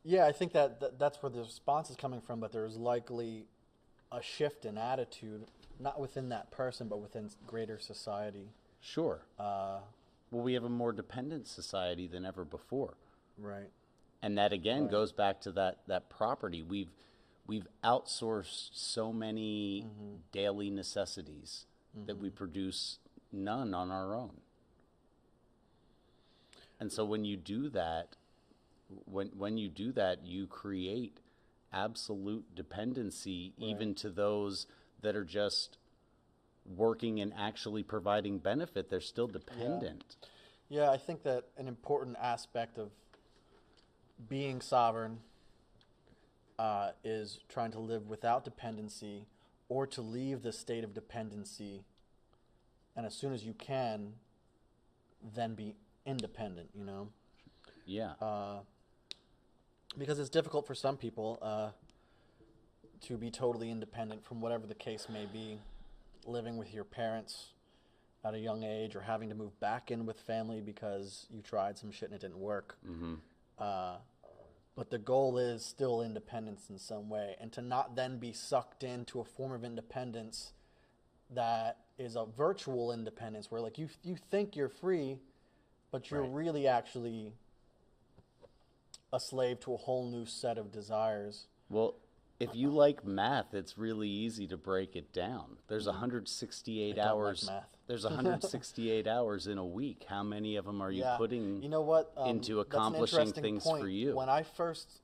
Yeah, I think that's where the response is coming from, but there's likely a shift in attitude, not within that person, but within greater society.
Sure. Well, we have a more dependent society than ever before.
Right.
And that, again, goes back to that property. We've outsourced so many daily necessities that we produce none on our own. And so when you do that, you create absolute dependency, even to those that are just working and actually providing benefit. They're still dependent.
Yeah, I think that an important aspect of being sovereign is trying to live without dependency, or to leave the state of dependency, and as soon as you can, then be independent, you know?
Yeah.
Because it's difficult for some people to be totally independent from whatever the case may be, living with your parents at a young age, or having to move back in with family because you tried some shit and it didn't work. But the goal is still independence in some way, and to not then be sucked into a form of independence that is a virtual independence, where like you think you're free, but you're really actually a slave to a whole new set of desires.
Well, if you like math, it's really easy to break it down. There's 168 hours.
Like math.
There's 168 hours in a week. How many of them are you putting
you know what?
into
That's an
accomplishing
interesting
things
point.
for you?
When I first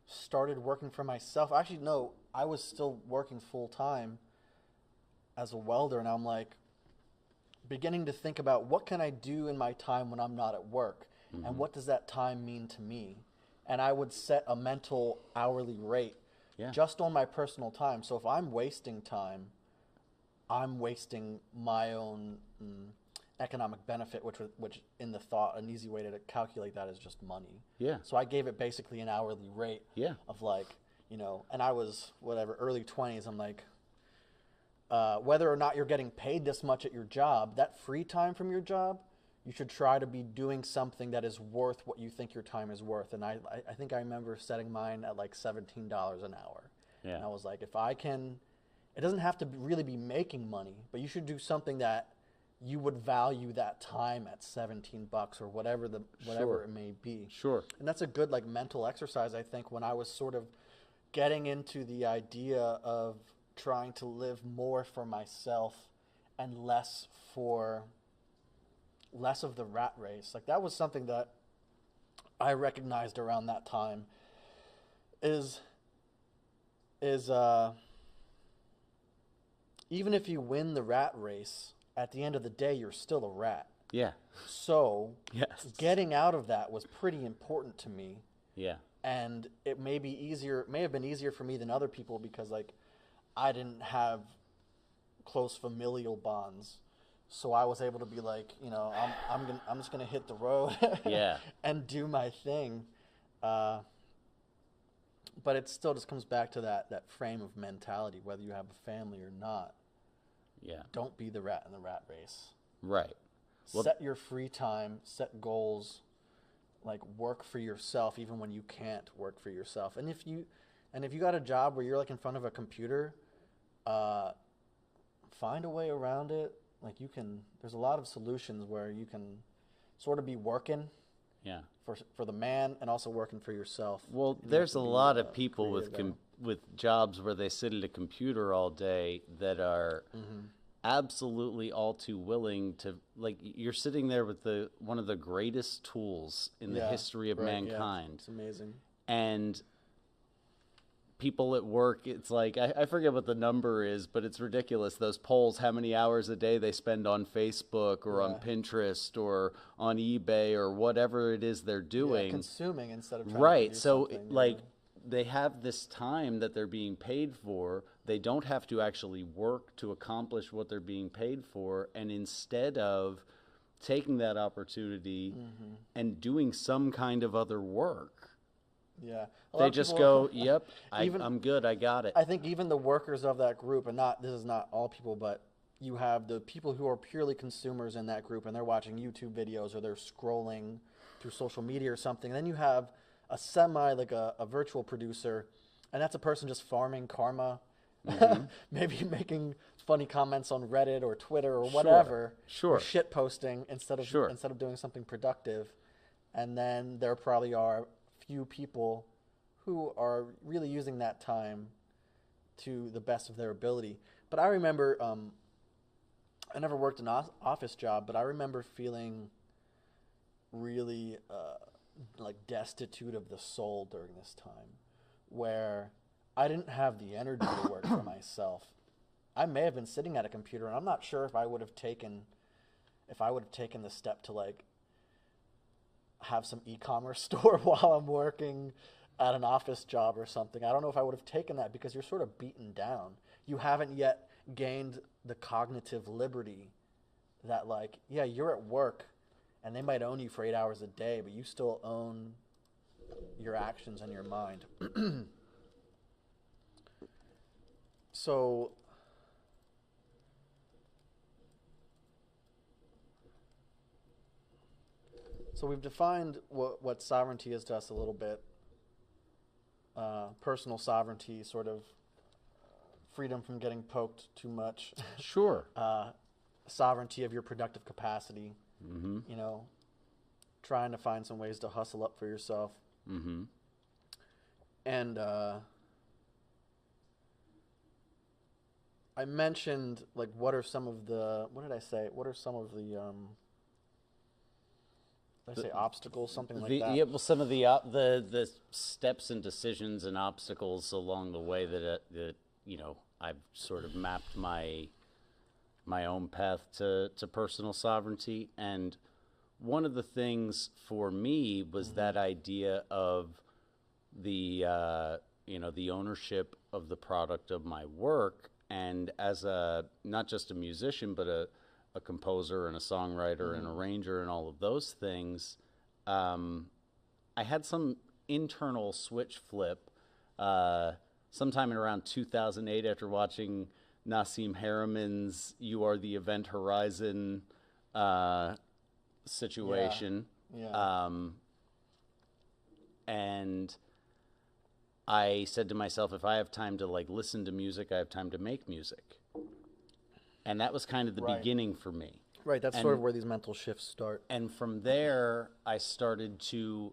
started working for myself, actually, no, I was still working full time as a welder, and I'm like beginning to think about, what can I do in my time when I'm not at work, and what does that time mean to me? And I would set a mental hourly rate just on my personal time. So if I'm wasting time, I'm wasting my own economic benefit, which in the thought, an easy way to calculate that is just money.
Yeah.
So I gave it basically an hourly rate
Yeah.
of like, and I was whatever, early 20s. I'm like, whether or not you're getting paid this much at your job, that free time from your job, you should try to be doing something that is worth what you think your time is worth. And I think I remember setting mine at like $17 an hour.
Yeah.
And I was like, if I can, it doesn't have to really be making money, but you should do something that you would value that time at $17 or whatever
Sure.
it may be.
Sure.
And that's a good like mental exercise, I think, when I was sort of getting into the idea of trying to live more for myself and less of the rat race. Like that was something that I recognized around that time is even if you win the rat race, at the end of the day you're still a rat.
Yeah.
So
Yes.
getting out of that was pretty important to me.
Yeah.
And it may have been easier for me than other people because like I didn't have close familial bonds. So I was able to be like, I'm just gonna hit the road
Yeah.
and do my thing. But it still just comes back to that frame of mentality, whether you have a family or not.
Yeah.
Don't be the rat in the rat race.
Right. Well,
Set your free time, set goals, like work for yourself even when you can't work for yourself. And if you got a job where you're like in front of a computer, find a way around it. Like there's a lot of solutions where you can sort of be working
yeah.
for the man and also working for yourself.
Well,
You have
there's
to
a
be,
lot of people with
creative,
with jobs where they sit at a computer all day that are absolutely all too willing to, like, you're sitting there with one of the greatest tools in the history of
right, yeah.
mankind.
It's amazing.
And people at work, it's like, I forget what the number is, but it's ridiculous. Those polls, how many hours a day they spend on Facebook or on Pinterest or on eBay or whatever it is they're doing.
Yeah, consuming instead of trying
Right.
to do
So,
something,
like, they have this time that they're being paid for. They don't have to actually work to accomplish what they're being paid for. And instead of taking that opportunity and doing some kind of other work,
yeah.
they just go, yep, I'm good, I got it.
I think even the workers of that group, and this is not all people, but you have the people who are purely consumers in that group and they're watching YouTube videos or they're scrolling through social media or something. And then you have a virtual producer, and that's a person just farming karma, maybe making funny comments on Reddit or Twitter or whatever,
Sure.
or shit posting instead of doing something productive. And then there probably are few people who are really using that time to the best of their ability. But I remember, I never worked an office job, but I remember feeling really like destitute of the soul during this time, where I didn't have the energy to work for myself. I may have been sitting at a computer, and I'm not sure if I would have taken the step to like have some e-commerce store while I'm working at an office job or something. I don't know if I would have taken that because you're sort of beaten down. You haven't yet gained the cognitive liberty that like, yeah, you're at work and they might own you for 8 hours a day, but you still own your actions and your mind. So we've defined what sovereignty is to us a little bit. Personal sovereignty, sort of freedom from getting poked too much.
Sure.
Sovereignty of your productive capacity. Trying to find some ways to hustle up for yourself. And I mentioned, like, what did I say? What are some of the did I say obstacles, something like that?
Yeah, well, some of the steps and decisions and obstacles along the way that I've sort of mapped my own path to personal sovereignty. And one of the things for me was that idea of the the ownership of the product of my work, and as a not just a musician, but a composer and a songwriter and arranger and all of those things, I had some internal switch flip sometime in around 2008 after watching Nassim Harameyn's "You Are the Event Horizon" situation.
Yeah.
And I said to myself, if I have time to like listen to music, I have time to make music. And that was kind of the
Right.
beginning for me.
Right. That's
And-
sort of where these mental shifts start.
And from there, I started to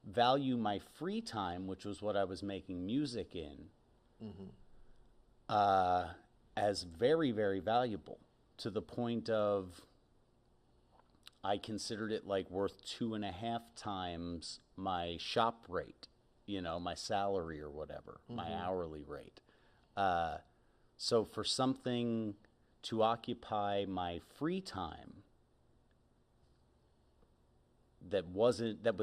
value my free time, which was what I was making music in, as very, very valuable, to the point of I considered it like worth 2.5 times my shop rate, my salary or whatever, my hourly rate. So for something to occupy my free time that was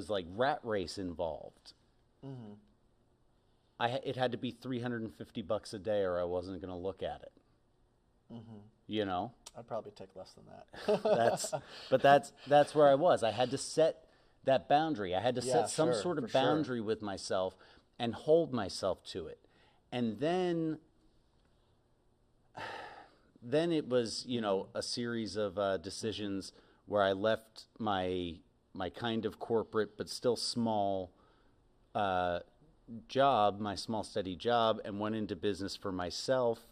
like rat race involved, it had to be $350 a day or I wasn't going to look at it.
I'd probably take less than that.
That's where I was. I had to set that boundary. I had to
Yeah,
set some
sure,
sort
for
of
sure.
boundary with myself and hold myself to it. And then it was, a series of decisions where I left my kind of corporate but still small job, my small steady job, and went into business for myself.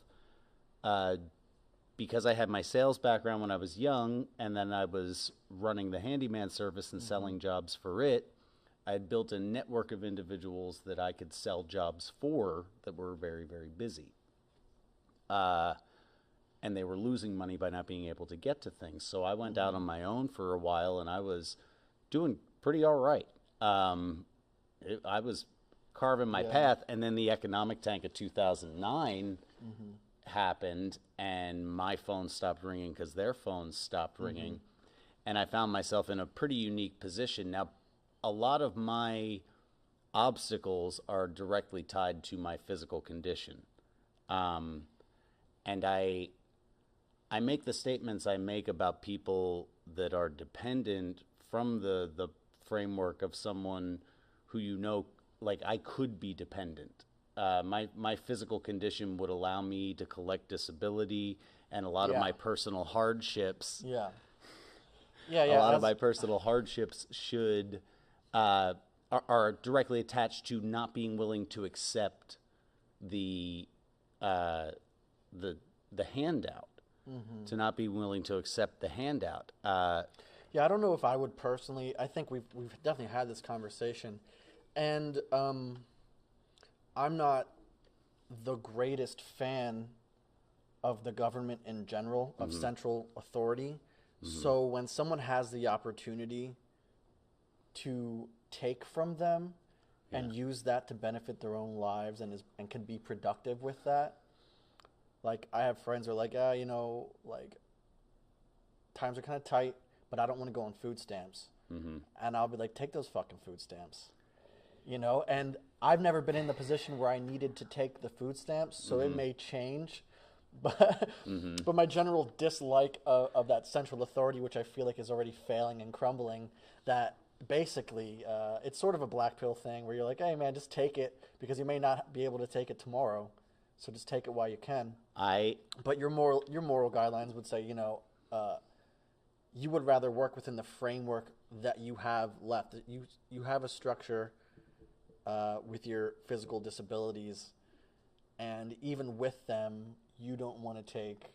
Because I had my sales background when I was young, and then I was running the handyman service and selling jobs for it, I had built a network of individuals that I could sell jobs for that were very, very busy. And they were losing money by not being able to get to things. So I went out on my own for a while, and I was doing pretty all right. I was carving my path, and then the economic tank of 2009 happened, and my phone stopped ringing because their phones stopped ringing, and I found myself in a pretty unique position. Now, a lot of my obstacles are directly tied to my physical condition, and I make the statements I make about people that are dependent from the framework of someone who like I could be dependent. My physical condition would allow me to collect disability, and a lot of
Yeah.
my personal hardships.
Yeah.
A lot of my personal hardships are directly attached to not being willing to accept the handout, to not be willing to accept the handout.
Yeah, I don't know if I would personally. I think we've definitely had this conversation, and I'm not the greatest fan of the government in general, of central authority. So when someone has the opportunity to take from them and use that to benefit their own lives and can be productive with that, like I have friends who are like, like times are kind of tight, but I don't want to go on food stamps. And I'll be like, take those fucking food stamps. And I've never been in the position where I needed to take the food stamps, so it may change. But but my general dislike of that central authority, which I feel like is already failing and crumbling, that basically it's sort of a black pill thing where you're like, hey man, just take it because you may not be able to take it tomorrow, so just take it while you can. But your moral guidelines would say, you would rather work within the framework that you have left. That you have a structure with your physical disabilities, and even with them, you don't want to take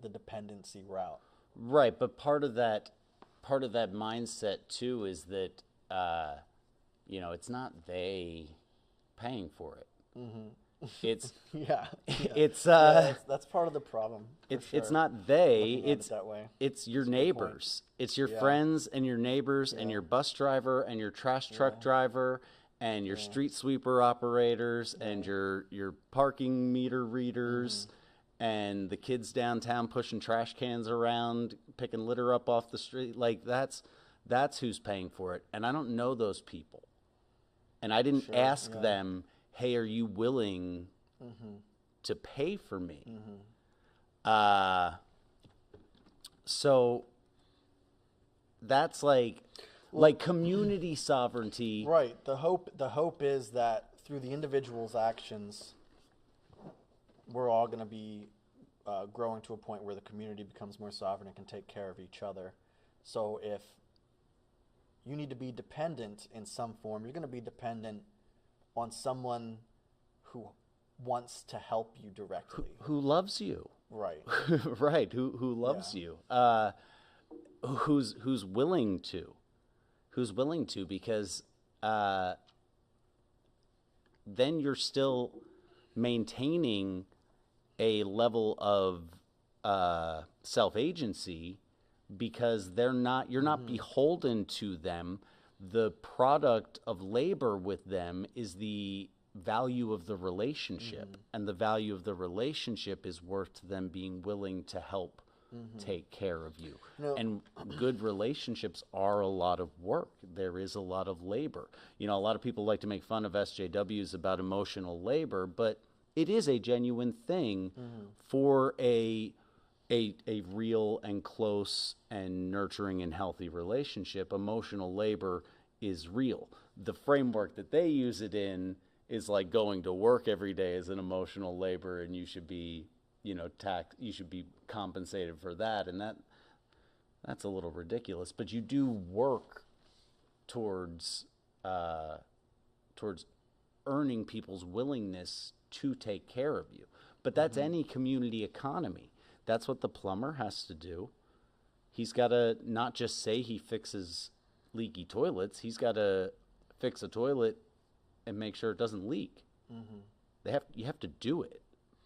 the dependency route.
Right, but part of that mindset too is that it's not they paying for it. It's it's
that's part of the problem.
it's not they.
Looking at it that way.
It's your
That's a good point.
neighbors. It's your friends and your neighbors and your bus driver and your trash truck driver and your street sweeper operators and your parking meter readers and the kids downtown pushing trash cans around, picking litter up off the street. Like that's who's paying for it. And I don't know those people. And I didn't ask them, hey, are you willing to pay for me. So that's like community sovereignty.
Right. The hope is that through the individual's actions, we're all going to be growing to a point where the community becomes more sovereign and can take care of each other. So if you need to be dependent in some form, you're going to be dependent on someone who wants to help you directly.
Who loves you.
Right.
Right. Who loves you. Who's willing to. Who's willing to, because then you're still maintaining a level of self-agency, because you're not beholden to them. The product of labor with them is the value of the relationship, and the value of the relationship is worth them being willing to help take care of you.
No.
And good relationships are a lot of work. There is a lot of labor. A lot of people like to make fun of SJWs about emotional labor, but it is a genuine thing for a real and close and nurturing and healthy relationship. Emotional labor is real. The framework that they use it in is like going to work every day is an emotional labor, and you should be, you should be compensated for that. And that's a little ridiculous, but you do work towards earning people's willingness to take care of you. But that's any community economy. That's what the plumber has to do. He's got to not just say he fixes leaky toilets. He's got to fix a toilet and make sure it doesn't leak. You have to do it.